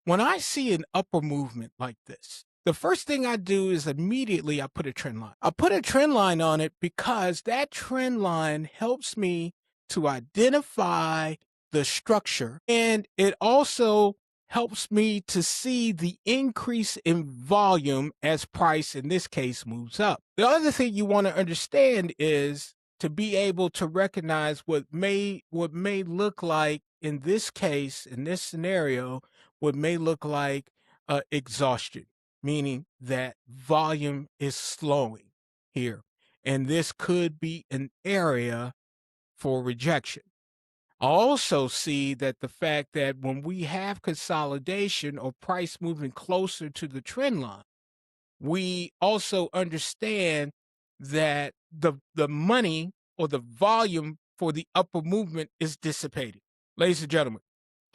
When I see an upper movement like this, the first thing I do is immediately I put a trend line. I put a trend line on it because that trend line helps me to identify the structure, and it also helps me to see the increase in volume as price in this case moves up. The other thing you want to understand is to be able to recognize what may look like in this case, in this scenario, what may look like exhaustion, meaning that volume is slowing here. And this could be an area for rejection. I also see that the fact that when we have consolidation or price moving closer to the trend line, we also understand that the money or the volume for the upper movement is dissipating. Ladies and gentlemen,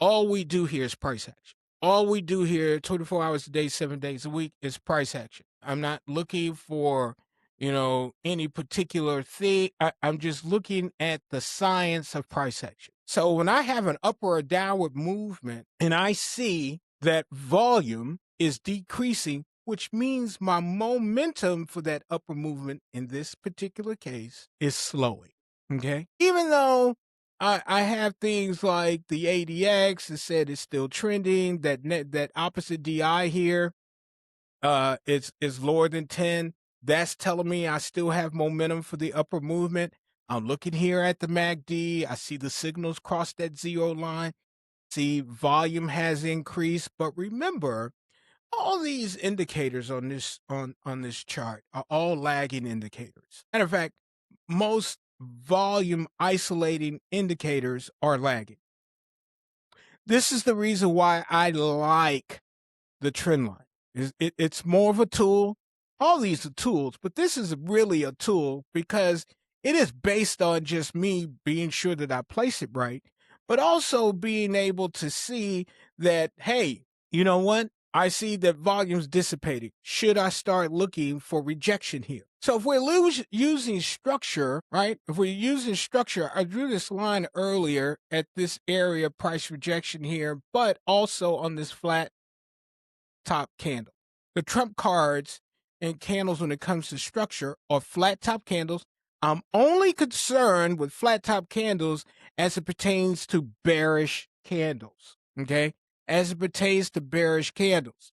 all we do here is price action. All we do here 24 hours a day, 7 days a week is price action. I'm not looking for, any particular thing. I'm just looking at the science of price action. So when I have an upward or downward movement and I see that volume is decreasing, which means my momentum for that upper movement in this particular case is slowing. Okay. Even though I have things like the ADX that said it's still trending, that opposite DI here is lower than 10. That's telling me I still have momentum for the upper movement. I'm looking here at the MACD. I see the signals cross that 0 line. See, volume has increased, but remember, all these indicators on this chart are all lagging indicators. Matter of fact, most volume isolating indicators are lagging. This is the reason why I like the trend line. It's more of a tool. All these are tools, but this is really a tool because it is based on just me being sure that I place it right, but also being able to see that, hey, you know what? I see that volume's dissipating. Should I start looking for rejection here? So if we're using structure, right? If we're using structure, I drew this line earlier at this area price rejection here, but also on this flat top candle. The trump cards and candles when it comes to structure are flat top candles. I'm only concerned with flat top candles as it pertains to bearish candles. Okay? As it pertains to bearish candles.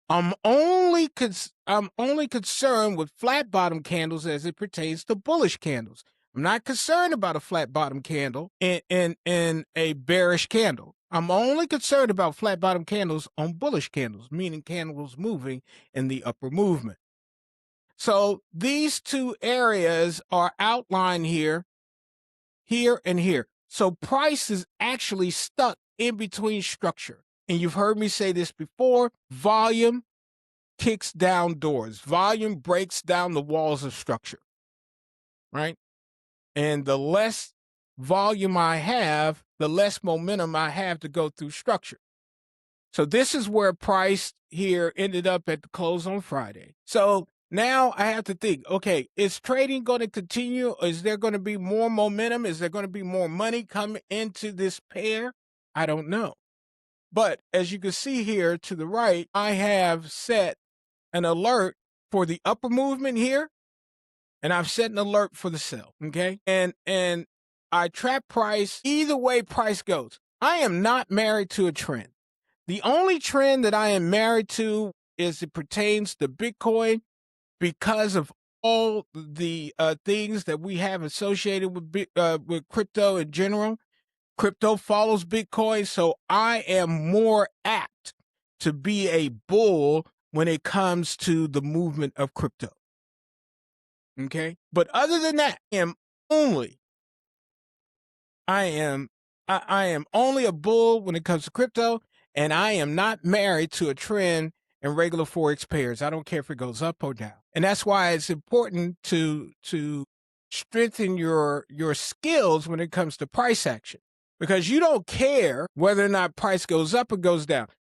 I'm only concerned with flat bottom candles as it pertains to bullish candles. I'm not concerned about a flat bottom candle in a bearish candle. I'm only concerned about flat bottom candles on bullish candles, meaning candles moving in the upper movement. So these two areas are outlined here, and here. So price is actually stuck in between structure. And you've heard me say this before, volume kicks down doors. Volume breaks down the walls of structure, right? And the less volume I have, the less momentum I have to go through structure. So this is where price here ended up at the close on Friday. So now I have to think, okay, is trading going to continue? Is there going to be more momentum? Is there going to be more money come into this pair? I don't know. But as you can see here to the right, I have set an alert for the upper movement here, and I've set an alert for the sell, okay? And I trap price either way price goes. I am not married to a trend. The only trend that I am married to is it pertains to Bitcoin because of all the things that we have associated with crypto in general. Crypto follows Bitcoin, so I am more apt to be a bull when it comes to the movement of crypto. Okay? But other than that, I am only a bull when it comes to crypto, and I am not married to a trend in regular Forex pairs. I don't care if it goes up or down. And that's why it's important to strengthen your skills when it comes to price action. Because you don't care whether or not price goes up or goes down.